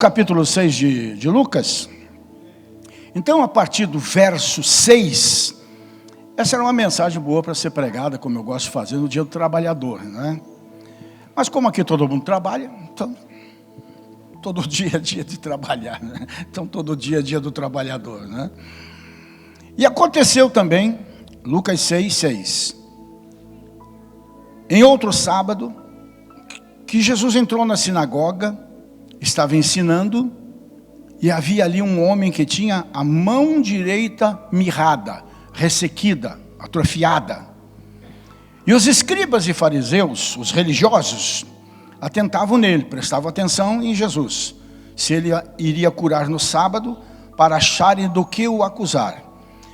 Capítulo 6 de Lucas. Então, a partir do verso 6, essa era uma mensagem boa para ser pregada, como eu gosto de fazer no dia do trabalhador, né? Mas como aqui todo mundo trabalha, então todo dia é dia de trabalhar, né? Então todo dia é dia do trabalhador, né? E aconteceu também, Lucas 6:6, em outro sábado, que Jesus entrou na sinagoga, estava ensinando, e havia ali um homem que tinha a mão direita mirrada, ressequida, atrofiada. E os escribas e fariseus, os religiosos, atentavam nele, prestavam atenção em Jesus, se ele iria curar no sábado, para acharem do que o acusar.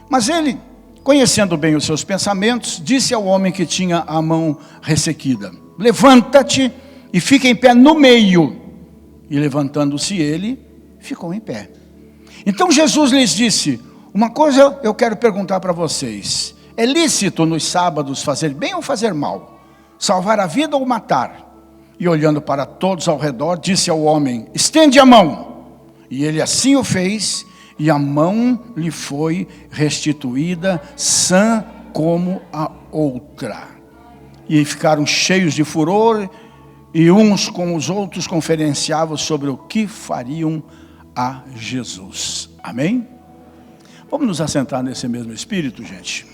Mas ele, conhecendo bem os seus pensamentos, disse ao homem que tinha a mão ressequida: levanta-te e fica em pé no meio. E levantando-se ele, ficou em pé. Então Jesus lhes disse: uma coisa eu quero perguntar para vocês: é lícito nos sábados fazer bem ou fazer mal? Salvar a vida ou matar? E olhando para todos ao redor, disse ao homem: estende a mão. E ele assim o fez, e a mão lhe foi restituída, sã como a outra. E ficaram cheios de furor, e uns com os outros conferenciavam sobre o que fariam a Jesus. Amém? Vamos nos assentar nesse mesmo espírito, gente.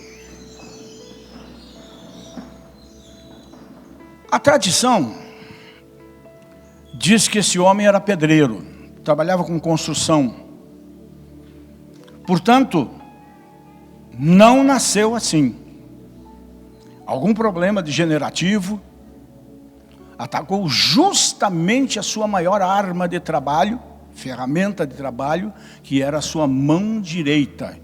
A tradição diz que esse homem era pedreiro, trabalhava com construção. Portanto, não nasceu assim. Algum problema degenerativo atacou justamente a sua maior arma de trabalho, ferramenta de trabalho, que era a sua mão direita.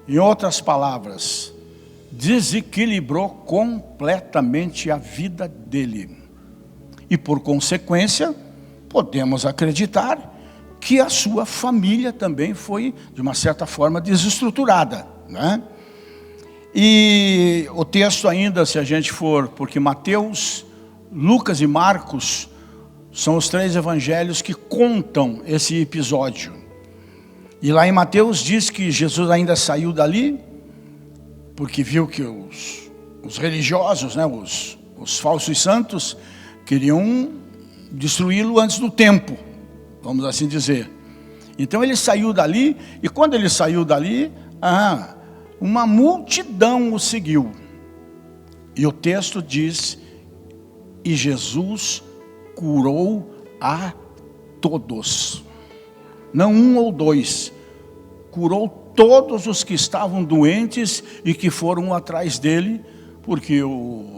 Em outras palavras, desequilibrou completamente a vida dele. E por consequência, podemos acreditar que a sua família também foi, de uma certa forma, desestruturada, né? E o texto ainda, se a gente for, porque Mateus, Lucas e Marcos são os três evangelhos que contam esse episódio. E lá em Mateus diz que Jesus ainda saiu dali, porque viu que os religiosos, né, os falsos santos, queriam destruí-lo antes do tempo, vamos assim dizer. Então ele saiu dali, e quando ele saiu dali, uma multidão o seguiu. E o texto diz: e Jesus curou a todos. Não um ou dois. Curou todos os que estavam doentes e que foram atrás dele, porque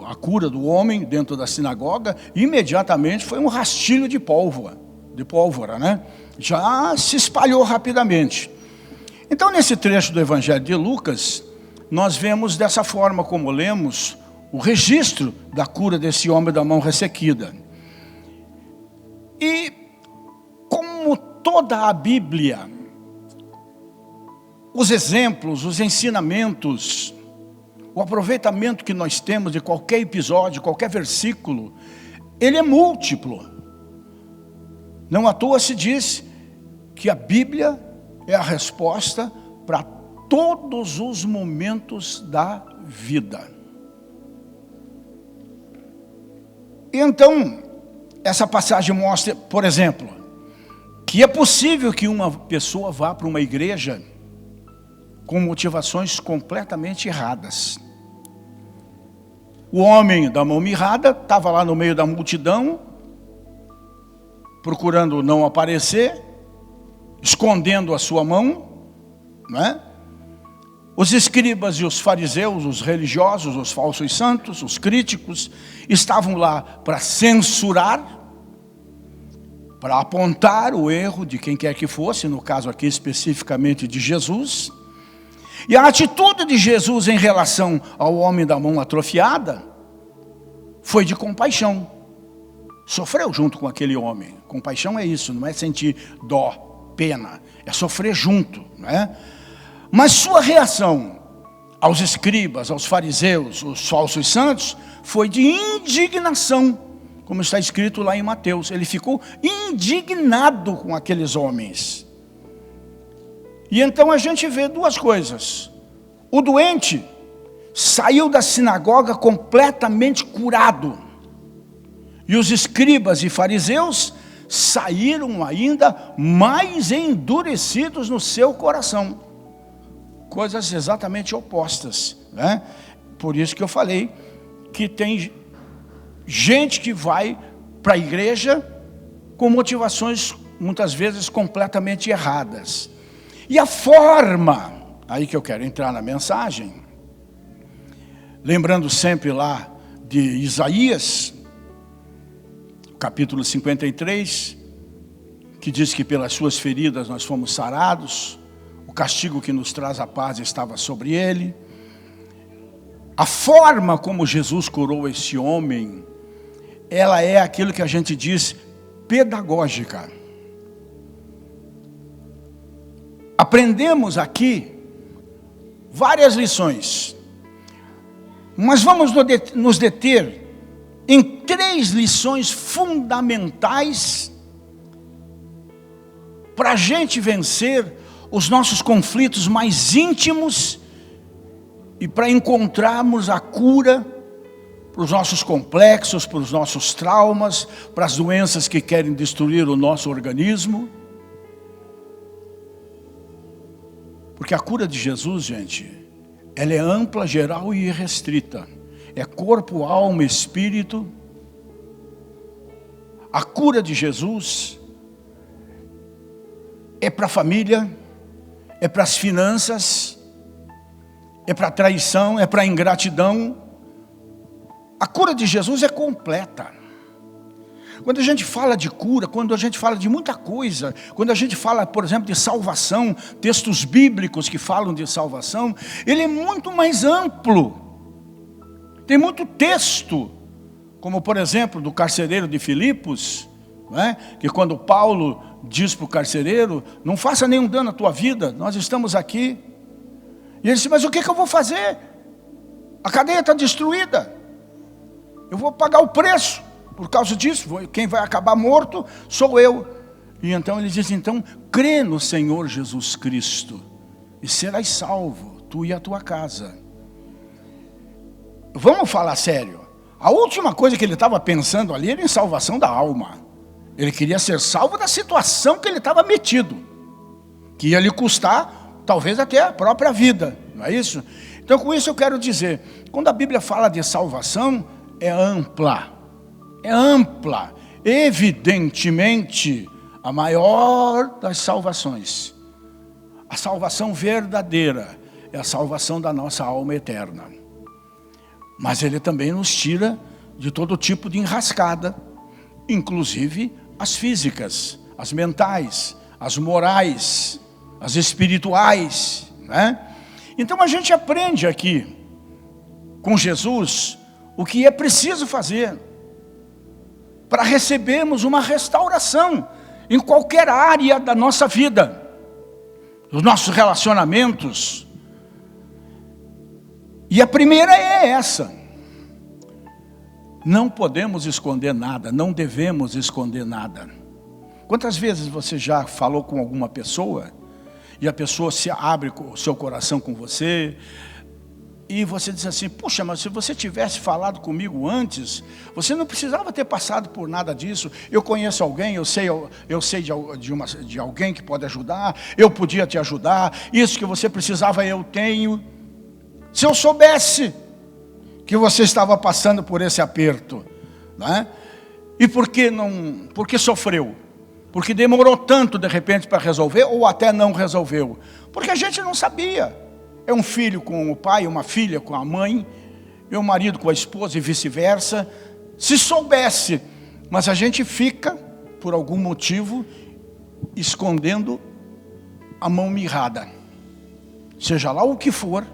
a cura do homem dentro da sinagoga, imediatamente foi um rastilho de pólvora, né? Já se espalhou rapidamente. Então, nesse trecho do Evangelho de Lucas, nós vemos dessa forma como lemos, o registro da cura desse homem da mão ressequida. E como toda a Bíblia, os exemplos, os ensinamentos, o aproveitamento que nós temos de qualquer episódio, qualquer versículo, ele é múltiplo. Não à toa se diz que a Bíblia é a resposta para todos os momentos da vida. Então, essa passagem mostra, por exemplo, que é possível que uma pessoa vá para uma igreja com motivações completamente erradas. O homem da mão mirrada estava lá no meio da multidão, procurando não aparecer, escondendo a sua mão, né? Os escribas e os fariseus, os religiosos, os falsos santos, os críticos, estavam lá para censurar, para apontar o erro de quem quer que fosse, no caso aqui especificamente de Jesus. E a atitude de Jesus em relação ao homem da mão atrofiada foi de compaixão. Sofreu junto com aquele homem. Compaixão é isso, não é sentir dó, pena, é sofrer junto, né? Mas sua reação aos escribas, aos fariseus, os falsos santos, foi de indignação como está escrito lá em Mateus. Ele ficou indignado com aqueles homens. E então a gente vê duas coisas. O doente saiu da sinagoga completamente curado. E os escribas e fariseus saíram ainda mais endurecidos no seu coração. Coisas exatamente opostas, né? Por isso que eu falei que tem gente que vai para a igreja com motivações muitas vezes completamente erradas. E a forma, aí que eu quero entrar na mensagem, lembrando sempre lá de Isaías, capítulo 53, que diz que pelas suas feridas nós fomos sarados, o castigo que nos traz a paz estava sobre ele. A forma como Jesus curou esse homem, ela é aquilo que a gente diz pedagógica. Aprendemos aqui várias lições, mas vamos nos deter em 3 lições fundamentais para a gente vencer os nossos conflitos mais íntimos e para encontrarmos a cura para os nossos complexos, para os nossos traumas, para as doenças que querem destruir o nosso organismo. Porque a cura de Jesus, gente, ela é ampla, geral e irrestrita. É corpo, alma, espírito. A cura de Jesus é para a família, é para as finanças, é para a traição, é para a ingratidão. A cura de Jesus é completa. Quando a gente fala de cura, quando a gente fala de muita coisa, quando a gente fala, por exemplo, de salvação, textos bíblicos que falam de salvação, ele é muito mais amplo. Tem muito texto, como por exemplo, do carcereiro de Filipos, né? Que quando Paulo diz para o carcereiro, não faça nenhum dano à tua vida, nós estamos aqui. E ele disse, mas o que eu vou fazer? A cadeia está destruída, eu vou pagar o preço. Por causa disso, quem vai acabar morto sou eu. E então ele diz, então, crê no Senhor Jesus Cristo e serás salvo, tu e a tua casa. Vamos falar sério. A última coisa que ele estava pensando ali era em salvação da alma. Ele queria ser salvo da situação que ele estava metido, que ia lhe custar, talvez até a própria vida, não é isso? Então com isso eu quero dizer, quando a Bíblia fala de salvação, é ampla. É ampla, evidentemente, a maior das salvações. A salvação verdadeira é a salvação da nossa alma eterna. Mas ele também nos tira de todo tipo de enrascada, inclusive as físicas, as mentais, as morais, as espirituais, né? Então a gente aprende aqui, com Jesus, o que é preciso fazer para recebermos uma restauração em qualquer área da nossa vida, dos nossos relacionamentos. E a primeira é essa: não podemos esconder nada, não devemos esconder nada. Quantas vezes você já falou com alguma pessoa e a pessoa se abre o seu coração com você, e você diz assim, puxa, mas se você tivesse falado comigo antes, você não precisava ter passado por nada disso. Eu conheço alguém, eu sei de alguém que pode ajudar, eu podia te ajudar, isso que você precisava eu tenho. Se eu soubesse que você estava passando por esse aperto, né? E por que sofreu? Porque demorou tanto de repente para resolver, ou até não resolveu? Porque a gente não sabia. É um filho com o pai, uma filha com a mãe, e um marido com a esposa e vice-versa. Se soubesse, mas a gente fica, por algum motivo, escondendo a mão mirrada. Seja lá o que for,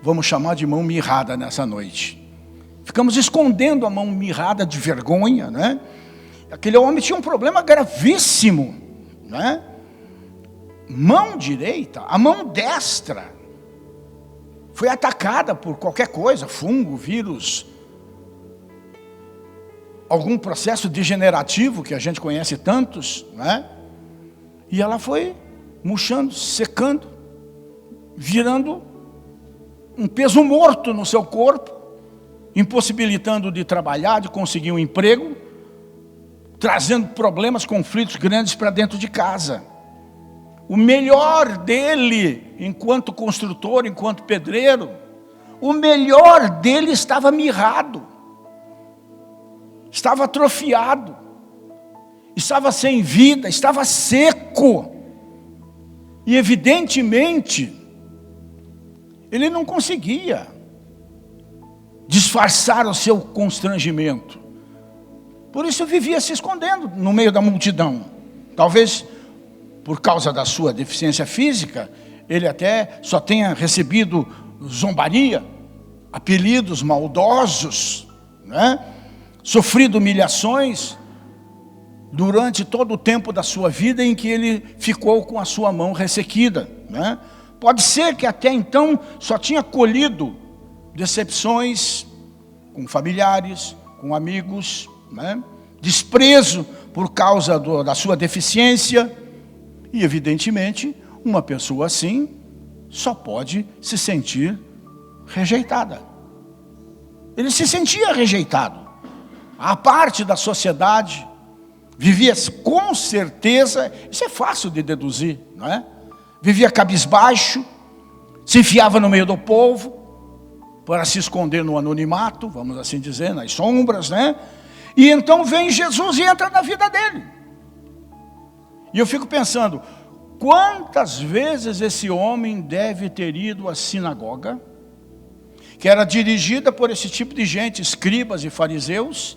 vamos chamar de mão mirrada nessa noite. Ficamos escondendo a mão mirrada de vergonha, né? Aquele homem tinha um problema gravíssimo, né? Mão direita, a mão destra foi atacada por qualquer coisa, fungo, vírus. algum processo degenerativo, que a gente conhece tantos, né? E ela foi murchando, secando, virando um peso morto no seu corpo, impossibilitando de trabalhar, de conseguir um emprego, trazendo problemas, conflitos grandes para dentro de casa. O melhor dele, enquanto construtor, enquanto pedreiro, o melhor dele estava mirrado, estava atrofiado, estava sem vida, estava seco. E evidentemente, ele não conseguia disfarçar o seu constrangimento. Por isso vivia se escondendo no meio da multidão. Talvez por causa da sua deficiência física, ele até só tenha recebido zombaria, apelidos maldosos, né? Sofrido humilhações durante todo o tempo da sua vida em que ele ficou com a sua mão ressequida, né? Pode ser que até então só tinha colhido decepções com familiares, com amigos, né? Desprezo por causa da sua deficiência. E evidentemente, uma pessoa assim só pode se sentir rejeitada. Ele se sentia rejeitado. A parte da sociedade vivia com certeza, isso é fácil de deduzir, não é? Vivia cabisbaixo, se enfiava no meio do povo, para se esconder no anonimato, vamos assim dizer, nas sombras, né? E então vem Jesus e entra na vida dele. E eu fico pensando, quantas vezes esse homem deve ter ido à sinagoga, que era dirigida por esse tipo de gente, escribas e fariseus,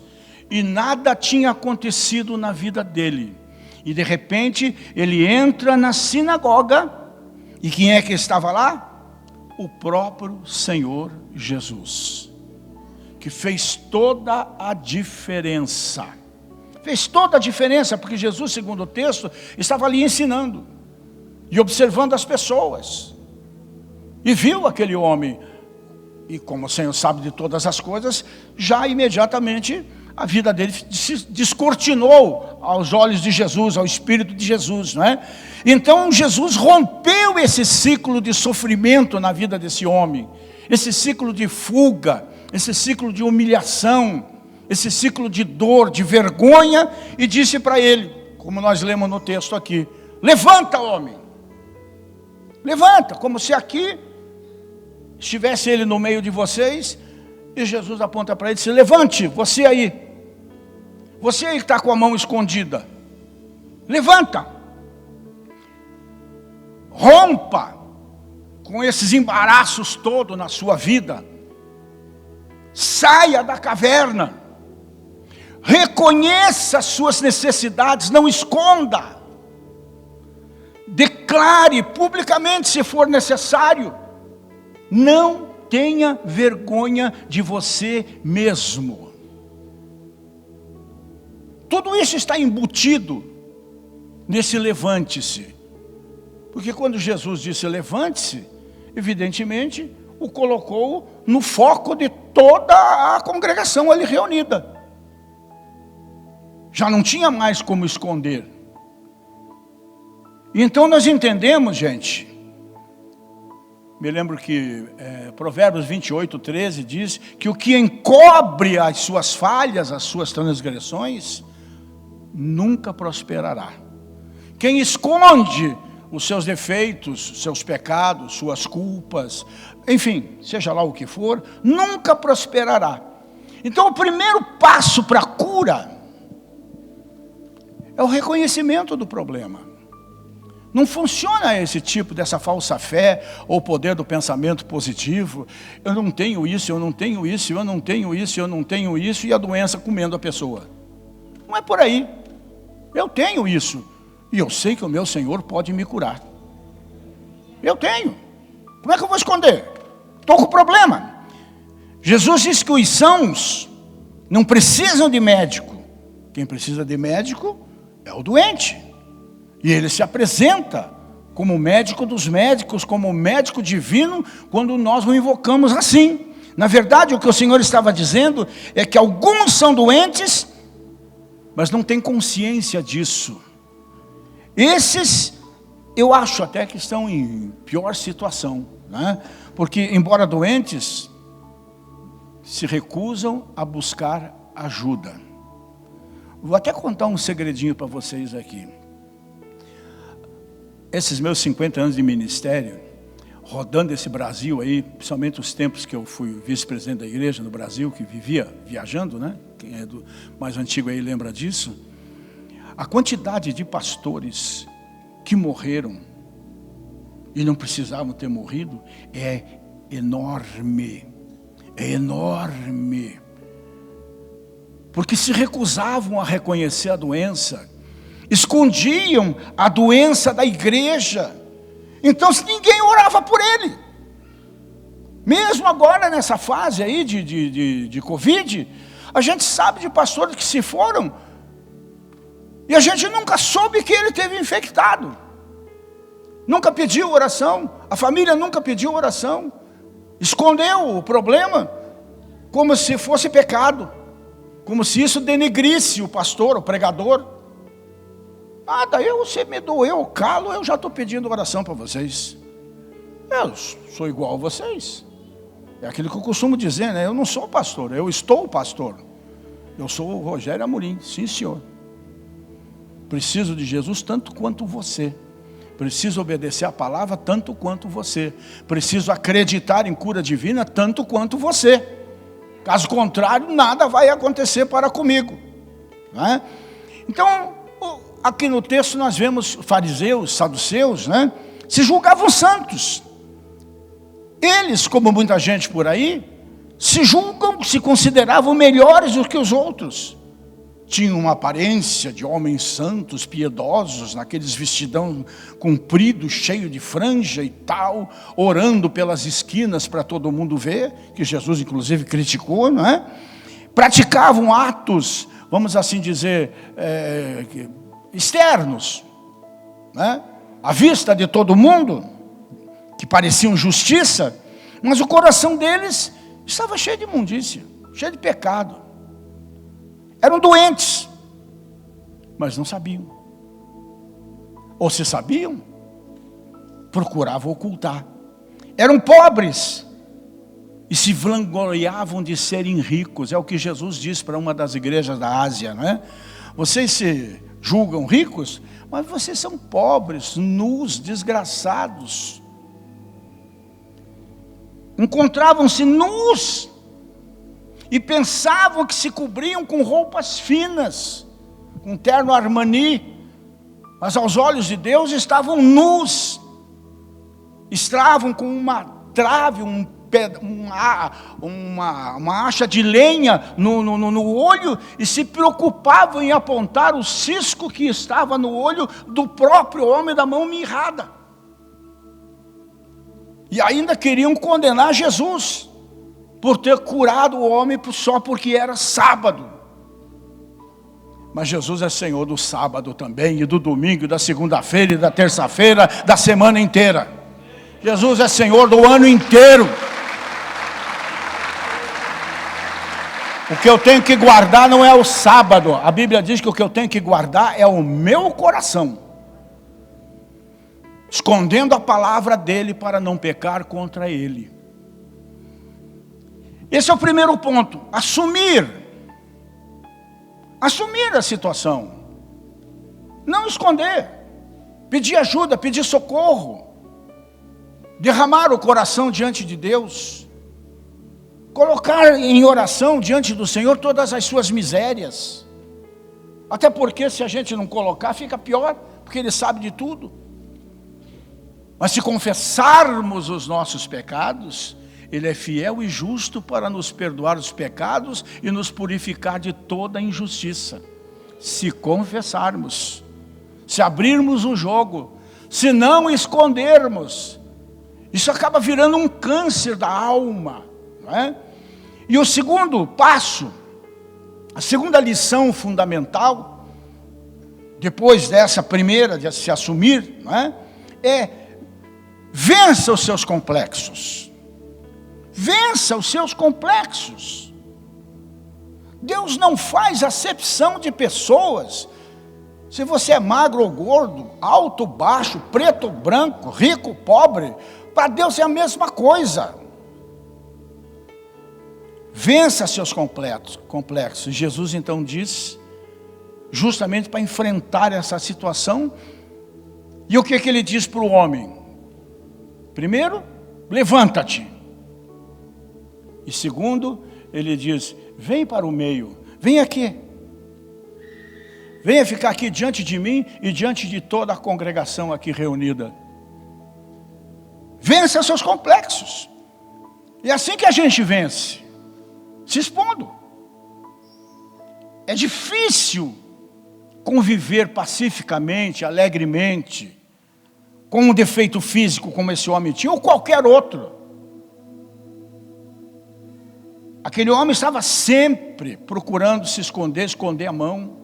e nada tinha acontecido na vida dele. E de repente ele entra na sinagoga, e quem é que estava lá? O próprio Senhor Jesus, que fez toda a diferença. Fez toda a diferença, porque Jesus, segundo o texto, estava ali ensinando e observando as pessoas. E viu aquele homem, e como o Senhor sabe de todas as coisas, já imediatamente a vida dele se descortinou aos olhos de Jesus, ao Espírito de Jesus, não é? Então Jesus rompeu esse ciclo de sofrimento na vida desse homem, esse ciclo de fuga, esse ciclo de humilhação, esse ciclo de dor, de vergonha, e disse para ele, como nós lemos no texto aqui: levanta, homem, levanta, como se aqui estivesse ele no meio de vocês, e Jesus aponta para ele e diz: levante, você aí que está com a mão escondida, levanta, rompa com esses embaraços todos na sua vida, saia da caverna, reconheça as suas necessidades, não esconda, declare publicamente se for necessário, não tenha vergonha de você mesmo. Tudo isso está embutido nesse levante-se, porque quando Jesus disse levante-se, evidentemente o colocou no foco de toda a congregação ali reunida. Já não tinha mais como esconder. Então nós entendemos, gente, me lembro que Provérbios 28:13 diz que o que encobre as suas falhas, as suas transgressões, nunca prosperará. Quem esconde os seus defeitos, seus pecados, suas culpas, enfim, seja lá o que for, nunca prosperará. Então o primeiro passo para a cura é o reconhecimento do problema. Não funciona esse tipo dessa falsa fé ou poder do pensamento positivo. Eu não tenho isso, eu não tenho isso, eu não tenho isso, eu não tenho isso, e a doença comendo a pessoa. Não é por aí. Eu tenho isso, e eu sei que o meu Senhor pode me curar. Eu tenho. Como é que eu vou esconder? Estou com problema. Jesus disse que os sãos não precisam de médico. Quem precisa de médico é o doente. E ele se apresenta como médico dos médicos, como médico divino, quando nós o invocamos assim. Na verdade, o que o Senhor estava dizendo é que alguns são doentes mas não têm consciência disso. Esses, eu acho até que estão em pior situação, né? Porque, embora doentes, se recusam a buscar ajuda. Vou até contar um segredinho para vocês aqui. Esses meus 50 anos de ministério, rodando esse Brasil aí, principalmente os tempos que eu fui vice-presidente da igreja no Brasil, que vivia viajando, né? Quem é do mais antigo aí lembra disso. A quantidade de pastores que morreram e não precisavam ter morrido é enorme. É enorme. Porque se recusavam a reconhecer a doença, escondiam a doença da igreja. Então ninguém orava por ele. Mesmo agora nessa fase aí de Covid, a gente sabe de pastores que se foram e a gente nunca soube que ele teve infectado. Nunca pediu oração, a família nunca pediu oração. Escondeu o problema como se fosse pecado, como se isso denegrisse o pastor, o pregador. Daí você me doeu o calo, eu já estou pedindo oração para vocês. Eu sou igual a vocês. É aquilo que eu costumo dizer, né? Eu não sou pastor, eu estou pastor. Eu sou o Rogério Amorim, sim senhor. Preciso de Jesus tanto quanto você. Preciso obedecer a palavra tanto quanto você. Preciso acreditar em cura divina tanto quanto você. Caso contrário, nada vai acontecer para comigo, né? Então, aqui no texto nós vemos fariseus, saduceus, né? Se julgavam santos. Eles, como muita gente por aí, se julgam, se consideravam melhores do que os outros. Tinham uma aparência de homens santos, piedosos, naqueles vestidão comprido, cheio de franja e tal, orando pelas esquinas para todo mundo ver, que Jesus inclusive criticou, não é? Praticavam atos, vamos assim dizer, externos, né? À vista de todo mundo, que pareciam justiça, mas o coração deles estava cheio de imundícia, cheio de pecado. Eram doentes, mas não sabiam. Ou se sabiam, procuravam ocultar. Eram pobres e se vangloriavam de serem ricos. É o que Jesus disse para uma das igrejas da Ásia, não é? Vocês se julgam ricos, mas vocês são pobres, nus, desgraçados. Encontravam-se nus e pensavam que se cobriam com roupas finas, com terno Armani, mas aos olhos de Deus estavam nus. Estavam com uma trave, uma acha de lenha no olho, e se preocupavam em apontar o cisco que estava no olho do próprio homem da mão mirrada. E ainda queriam condenar Jesus por ter curado o homem só porque era sábado. Mas Jesus é Senhor do sábado também, e do domingo, e da segunda-feira, e da terça-feira, da semana inteira. Jesus é Senhor do ano inteiro. O que eu tenho que guardar não é o sábado. A Bíblia diz que o que eu tenho que guardar é o meu coração, escondendo a palavra dele para não pecar contra ele. Esse é o primeiro ponto. Assumir a situação, não esconder, pedir ajuda, pedir socorro, derramar o coração diante de Deus, colocar em oração diante do Senhor todas as suas misérias. Até porque se a gente não colocar, fica pior, porque Ele sabe de tudo. Mas se confessarmos os nossos pecados, Ele é fiel e justo para nos perdoar os pecados e nos purificar de toda injustiça. Se confessarmos, se abrirmos o jogo, se não escondermos, isso acaba virando um câncer da alma, não é? E o segundo passo, a segunda lição fundamental, depois dessa primeira de se assumir, não é? Vença os seus complexos. Vença os seus complexos. Deus não faz acepção de pessoas. Se você é magro ou gordo, alto, baixo, preto ou branco, rico, pobre, para Deus é a mesma coisa. Vença seus complexos. Jesus então diz, justamente para enfrentar essa situação, e o que ele diz para o homem? Primeiro, levanta-te. E segundo, ele diz, vem para o meio, vem aqui. Venha ficar aqui diante de mim e diante de toda a congregação aqui reunida. Vença seus complexos. E é assim que a gente vence, se expondo. É difícil conviver pacificamente, alegremente, com um defeito físico como esse homem tinha, ou qualquer outro. Aquele homem estava sempre procurando se esconder a mão,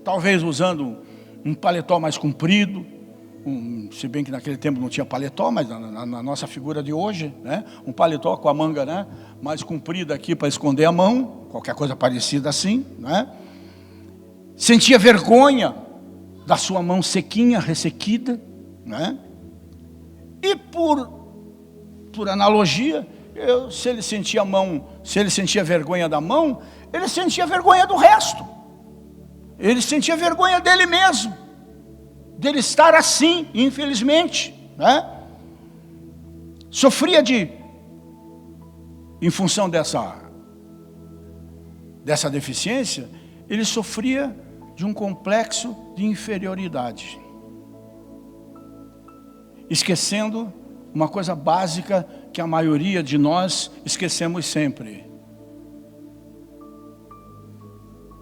talvez usando um paletó mais comprido, se bem que naquele tempo não tinha paletó, mas na nossa figura de hoje, né, um paletó com a manga, né, mais comprida aqui para esconder a mão, qualquer coisa parecida assim, né? Sentia vergonha da sua mão sequinha, ressequida, né? E por analogia, se ele sentia vergonha da mão, ele sentia vergonha do resto. Ele sentia vergonha dele mesmo, dele estar assim, infelizmente, né? Sofria em função dessa deficiência, ele sofria de um complexo de inferioridade, esquecendo uma coisa básica que a maioria de nós esquecemos sempre.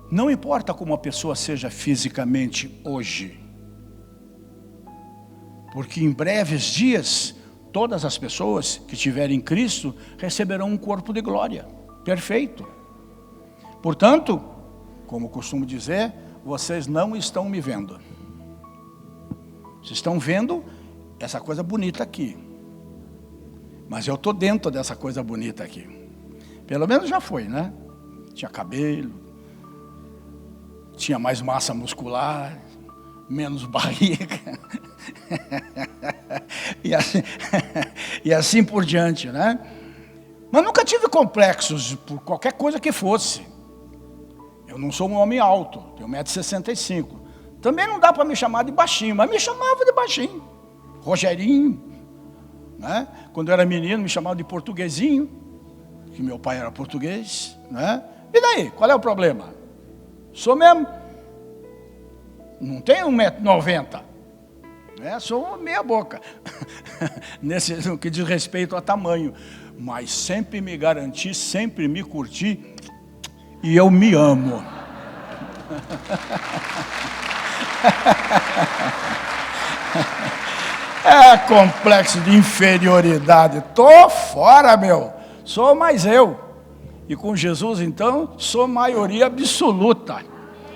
Não importa como a pessoa seja fisicamente hoje, porque em breves dias, todas as pessoas que tiverem Cristo receberão um corpo de glória, perfeito. Portanto, como costumo dizer, vocês não estão me vendo. Vocês estão vendo essa coisa bonita aqui. Mas eu estou dentro dessa coisa bonita aqui. Pelo menos já foi, né? Tinha cabelo, tinha mais massa muscular, menos barriga. e assim por diante, né? Mas nunca tive complexos por qualquer coisa que fosse. Eu não sou um homem alto, tenho 1,65 m. Também não dá para me chamar de baixinho, mas me chamava de baixinho. Rogerinho, né? Quando eu era menino me chamavam de portuguesinho, que meu pai era português, né? E daí, qual é o problema? Sou mesmo. Não tenho 1,90 m, né? Sou meia boca, no que diz respeito a tamanho, mas sempre me garanti, sempre me curti, e eu me amo. É complexo de inferioridade. Tô fora, meu. Sou mais eu. E com Jesus, então, sou maioria absoluta.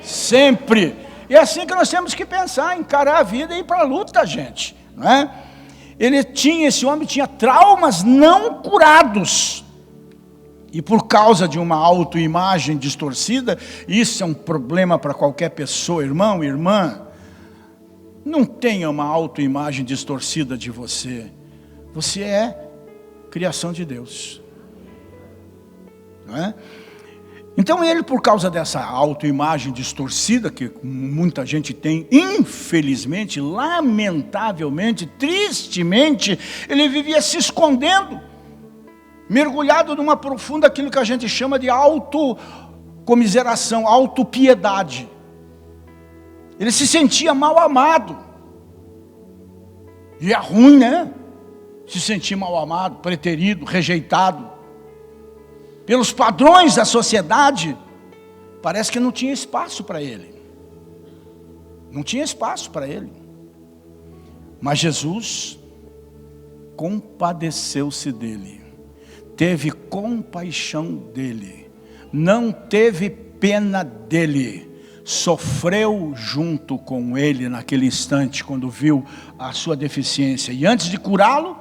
Sempre. E é assim que nós temos que pensar, encarar a vida e ir para a luta, gente. Não é? Esse homem tinha traumas não curados. E por causa de uma autoimagem distorcida, isso é um problema para qualquer pessoa, irmão, irmã. Não tenha uma autoimagem distorcida de você. Você é criação de Deus. Não é? Então ele, por causa dessa autoimagem distorcida, que muita gente tem, infelizmente, lamentavelmente, tristemente, ele vivia se escondendo, mergulhado numa profunda, aquilo que a gente chama de autocomiseração, autopiedade. Ele se sentia mal amado. E é ruim, né? Se sentir mal amado, preterido, rejeitado. Pelos padrões da sociedade, parece que não tinha espaço para ele. Não tinha espaço para ele. Mas Jesus compadeceu-se dele. Teve compaixão dele, não teve pena dele, sofreu junto com ele naquele instante, quando viu a sua deficiência. E antes de curá-lo,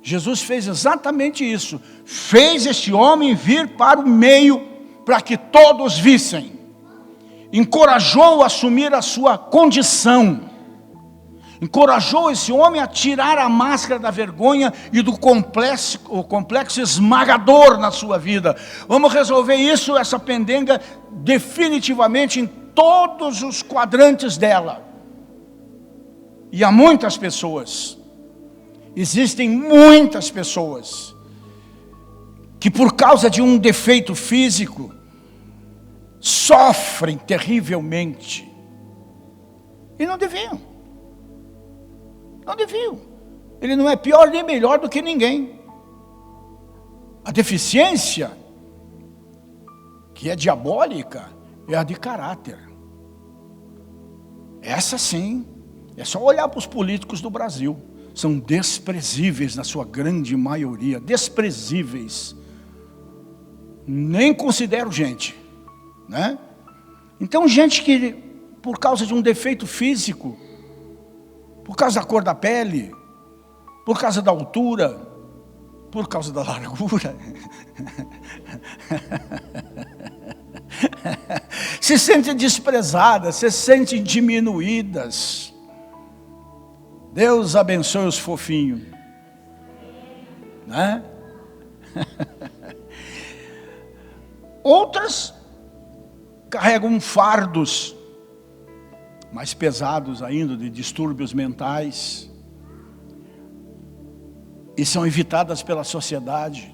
Jesus fez exatamente isso, fez este homem vir para o meio para que todos vissem. Encorajou a assumir a sua condição. Encorajou esse homem a tirar a máscara da vergonha e do complexo esmagador na sua vida. Vamos resolver isso, essa pendenga, definitivamente em todos os quadrantes dela. E há muitas pessoas, existem muitas pessoas, que por causa de um defeito físico, sofrem terrivelmente. E não deviam. Não deviam. Ele não é pior nem melhor do que ninguém. A deficiência, que é diabólica, é a de caráter. Essa sim, é só olhar para os políticos do Brasil. São desprezíveis na sua grande maioria, desprezíveis. Nem considero gente, né? Então gente que por causa de um defeito físico, por causa da cor da pele, por causa da altura, por causa da largura, se sentem desprezadas, se sentem diminuídas. Deus abençoe os fofinhos, né? Outras carregam fardos mais pesados ainda, de distúrbios mentais, e são evitadas pela sociedade.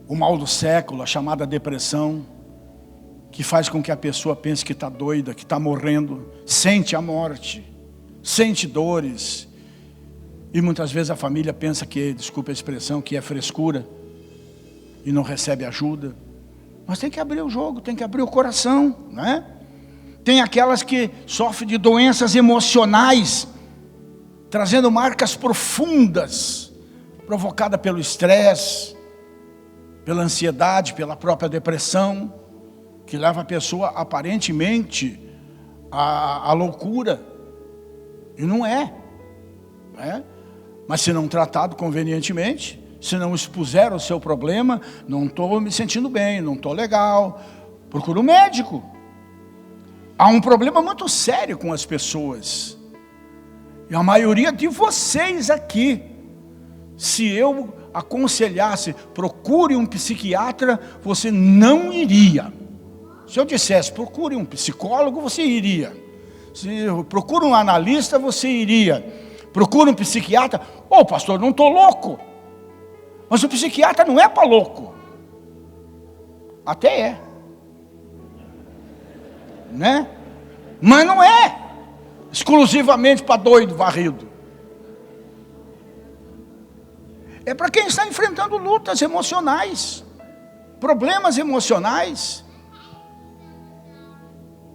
O mal do século, a chamada depressão, que faz com que a pessoa pense que está doida, que está morrendo, sente a morte, sente dores, e muitas vezes a família pensa que, desculpa a expressão, que é frescura, e não recebe ajuda. Mas tem que abrir o jogo, tem que abrir o coração, né? Tem aquelas que sofrem de doenças emocionais, trazendo marcas profundas, provocada pelo estresse, pela ansiedade, pela própria depressão, que leva a pessoa aparentemente à loucura, e não é, né? Mas se não tratado convenientemente, se não expuser o seu problema, não estou me sentindo bem, não estou legal, procura um médico. Há um problema muito sério com as pessoas, e a maioria de vocês aqui, se eu aconselhasse, procure um psiquiatra, você não iria. Se eu dissesse, procure um psicólogo, você iria. Se procure um analista, você iria. Procure um psiquiatra. Ô, pastor, não estou louco. Mas o psiquiatra não é para louco. Até é, né? Mas não é exclusivamente para doido varrido. É para quem está enfrentando lutas emocionais, problemas emocionais.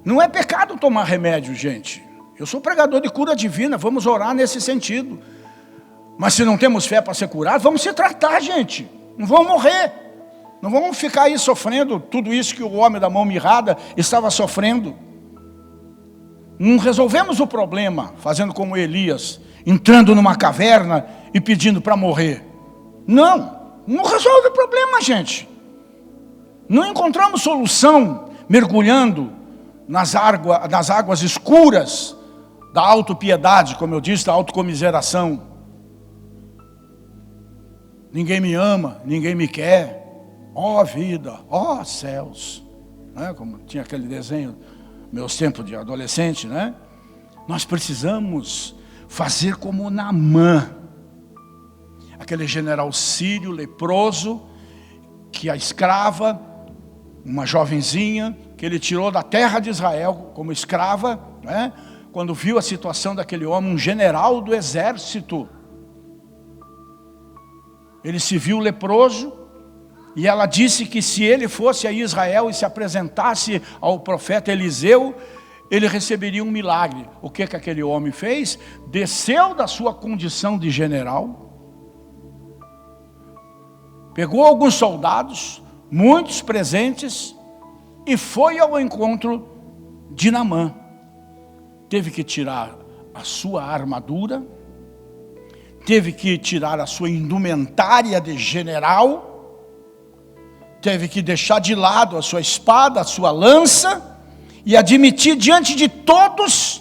Não é pecado tomar remédio, gente. Eu sou pregador de cura divina, vamos orar nesse sentido. Mas se não temos fé para ser curado, vamos se tratar, gente. Não vamos morrer. Não vamos ficar aí sofrendo tudo isso que o homem da mão mirrada estava sofrendo. Não resolvemos o problema fazendo como Elias, entrando numa caverna e pedindo para morrer. Não resolve o problema, gente. Não encontramos solução mergulhando nas águas escuras da autopiedade, como eu disse, da autocomiseração. Ninguém me ama, ninguém me quer. Ó vida, ó céus. Né? Como tinha aquele desenho, meus tempos de adolescente, né? Nós precisamos fazer como Naamã, aquele general sírio leproso, que a escrava, uma jovenzinha, que ele tirou da terra de Israel como escrava, né? Quando viu a situação daquele homem, um general do exército, ele se viu leproso, e ela disse que se ele fosse a Israel e se apresentasse ao profeta Eliseu, ele receberia um milagre. O que aquele homem fez? Desceu da sua condição de general, pegou alguns soldados, muitos presentes, e foi ao encontro de Naamã. Teve que tirar a sua armadura, teve que tirar a sua indumentária de general, teve que deixar de lado a sua espada, a sua lança, e admitir diante de todos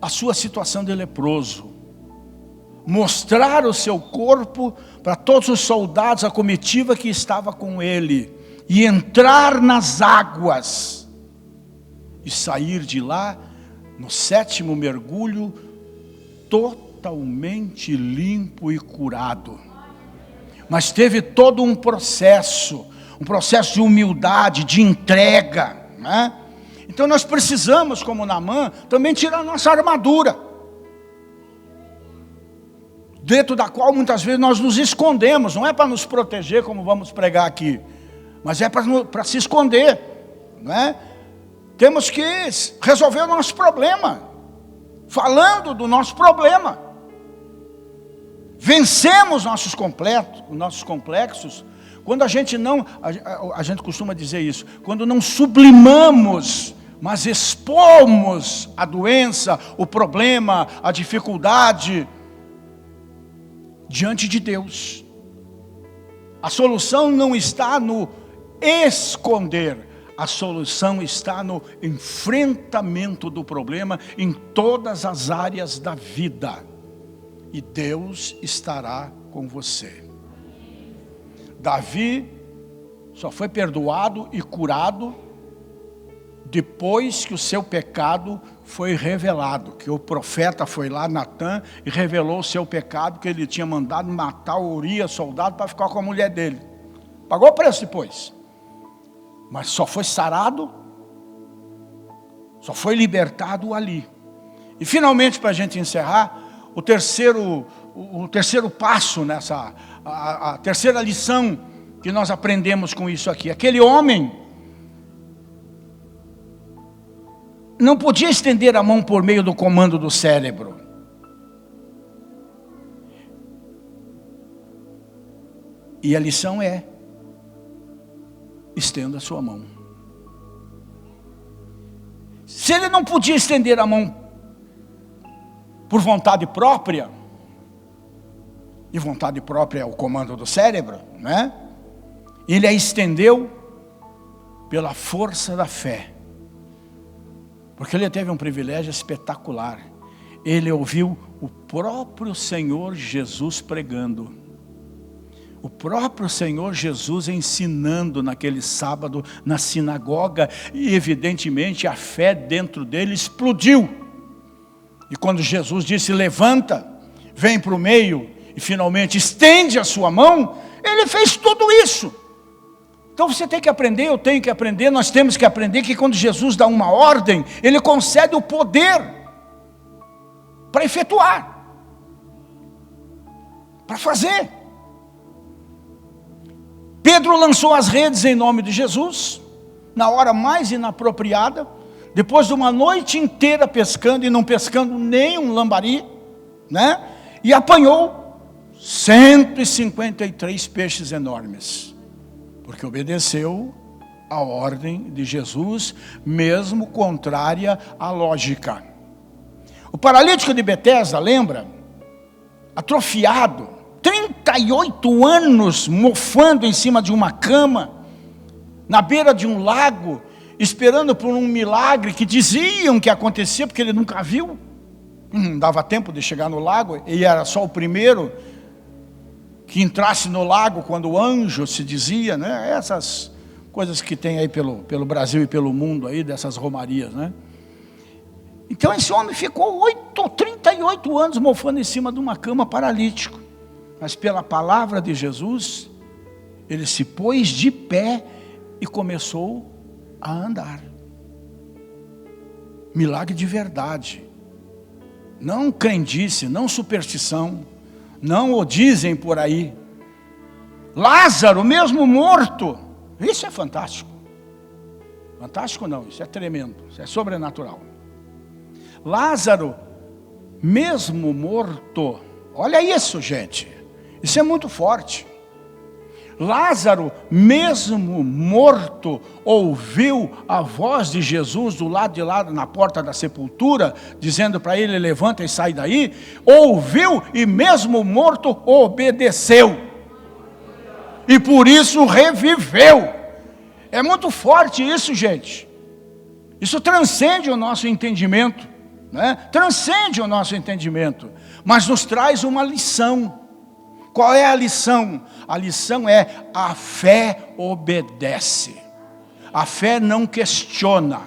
a sua situação de leproso. Mostrar o seu corpo para todos os soldados, a comitiva que estava com ele, e entrar nas águas, e sair de lá, no 7º mergulho, totalmente limpo e curado. Mas teve todo um processo de humildade, de entrega, né? Então nós precisamos, como Naamã, também tirar a nossa armadura, dentro da qual muitas vezes nós nos escondemos. Não é para nos proteger, como vamos pregar aqui, mas é para se esconder, né? Temos que resolver o nosso problema, falando do nosso problema. Vencemos nossos complexos, quando a gente não, a gente costuma dizer isso, quando não sublimamos, mas expomos a doença, o problema, a dificuldade, diante de Deus. A solução não está no esconder, a solução está no enfrentamento do problema em todas as áreas da vida. E Deus estará com você. Davi só foi perdoado e curado depois que o seu pecado foi revelado, que o profeta foi lá, Natã, e revelou o seu pecado, que ele tinha mandado matar o Urias, soldado, para ficar com a mulher dele. Pagou o preço depois, mas só foi sarado, só foi libertado ali. E finalmente, para a gente encerrar, o terceiro passo nessa, a terceira lição que nós aprendemos com isso aqui. Aquele homem não podia estender a mão por meio do comando do cérebro. E a lição é: estenda a sua mão. Se ele não podia estender a mão por vontade própria, e vontade própria é o comando do cérebro, né? Ele a estendeu pela força da fé, porque ele teve um privilégio espetacular. Ele ouviu o próprio Senhor Jesus pregando, o próprio Senhor Jesus ensinando naquele sábado na sinagoga, e evidentemente a fé dentro dele explodiu. E quando Jesus disse: levanta, vem para o meio, e finalmente estende a sua mão, ele fez tudo isso. Então você tem que aprender, eu tenho que aprender, nós temos que aprender que quando Jesus dá uma ordem, ele concede o poder para efetuar, para fazer. Pedro lançou as redes em nome de Jesus, na hora mais inapropriada, depois de uma noite inteira pescando, e não pescando nem um lambari, né? E apanhou 153 peixes enormes, porque obedeceu a ordem de Jesus, mesmo contrária à lógica. O paralítico de Betesda, lembra? Atrofiado, 38 anos mofando em cima de uma cama, na beira de um lago, esperando por um milagre que diziam que acontecia, porque ele nunca viu. Não dava tempo de chegar no lago, ele era só o primeiro que entrasse no lago quando o anjo, se dizia, né? Essas coisas que tem aí pelo Brasil e pelo mundo aí, dessas romarias, né? Então esse homem ficou 38 anos mofando em cima de uma cama, paralítico. Mas pela palavra de Jesus, ele se pôs de pé e começou a andar. Milagre de verdade. Não crendice, não superstição, não o dizem por aí. Lázaro, mesmo morto, isso é fantástico. Fantástico não, isso é tremendo, isso é sobrenatural. Lázaro, mesmo morto, olha isso, gente, isso é muito forte. Lázaro, mesmo morto, ouviu a voz de Jesus do lado de lá, na porta da sepultura, dizendo para ele: levanta e sai daí. Ouviu e mesmo morto obedeceu. e por isso reviveu. É muito forte isso, gente. Isso transcende o nosso entendimento, né? Transcende o nosso entendimento, mas nos traz uma lição. Qual é a lição? A lição é: a fé obedece. A fé não questiona.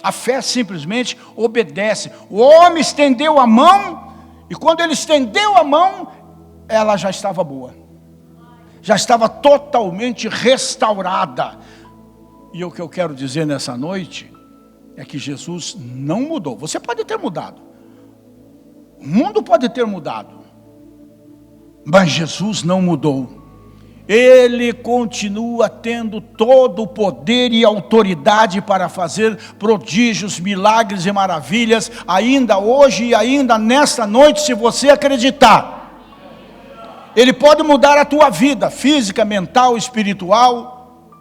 A fé simplesmente obedece. O homem estendeu a mão, e quando ele estendeu a mão, ela já estava boa. Já estava totalmente restaurada. E o que eu quero dizer nessa noite é que Jesus não mudou. Você pode ter mudado. O mundo pode ter mudado. Mas Jesus não mudou. Ele continua tendo todo o poder e autoridade para fazer prodígios, milagres e maravilhas, ainda hoje e ainda nesta noite, se você acreditar. Ele pode mudar a tua vida, física, mental, espiritual,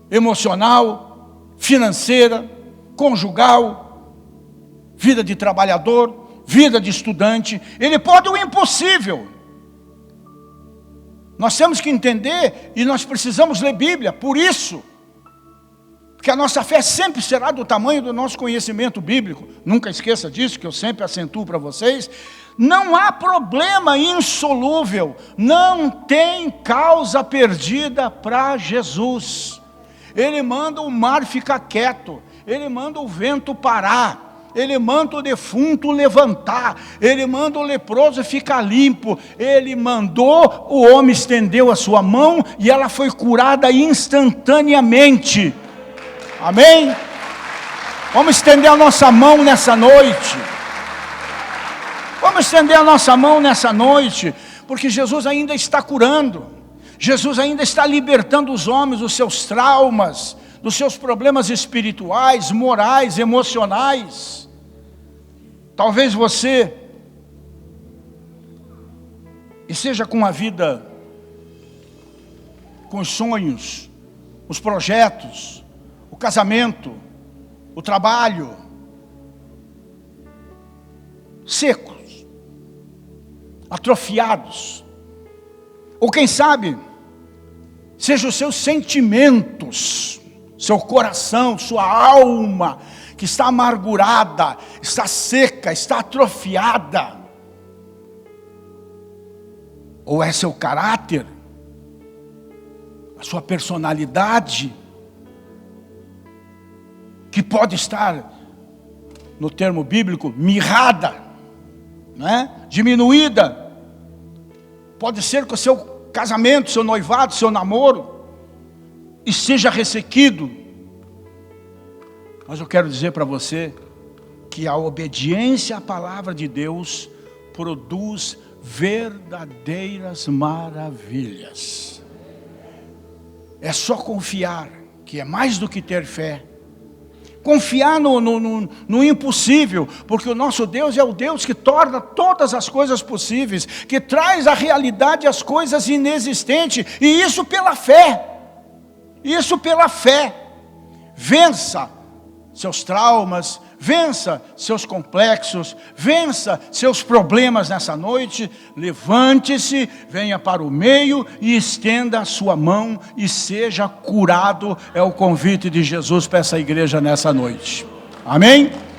emocional, financeira, conjugal, vida de trabalhador, vida de estudante. Ele pode o impossível. Nós temos que entender, e nós precisamos ler Bíblia, por isso, porque a nossa fé sempre será do tamanho do nosso conhecimento bíblico. Nunca esqueça disso, que eu sempre acentuo para vocês. Não há problema insolúvel, não tem causa perdida para Jesus. Ele manda o mar ficar quieto, ele manda o vento parar, ele manda o defunto levantar, ele manda o leproso ficar limpo, ele mandou, o homem estendeu a sua mão e ela foi curada instantaneamente. Amém? Vamos estender a nossa mão nessa noite. Vamos estender a nossa mão nessa noite, porque Jesus ainda está curando. Jesus ainda está libertando os homens dos seus traumas, dos seus problemas espirituais, morais, emocionais. Talvez você esteja com a vida, com os sonhos, os projetos, o casamento, o trabalho, secos, atrofiados, ou quem sabe, seja os seus sentimentos, seu coração, sua alma, que está amargurada, está seca, está atrofiada, ou é seu caráter, a sua personalidade, que pode estar, no termo bíblico, mirrada, né? Diminuída. Pode ser que o seu casamento, seu noivado, seu namoro esteja ressequido. Mas eu quero dizer para você que a obediência à palavra de Deus produz verdadeiras maravilhas. É só confiar, que é mais do que ter fé. Confiar no impossível, porque o nosso Deus é o Deus que torna todas as coisas possíveis, que traz à realidade as coisas inexistentes, e isso pela fé. Isso pela fé. Vença seus traumas, vença seus complexos, vença seus problemas nessa noite. Levante-se, venha para o meio e estenda a sua mão e seja curado. É o convite de Jesus para essa igreja nessa noite. Amém?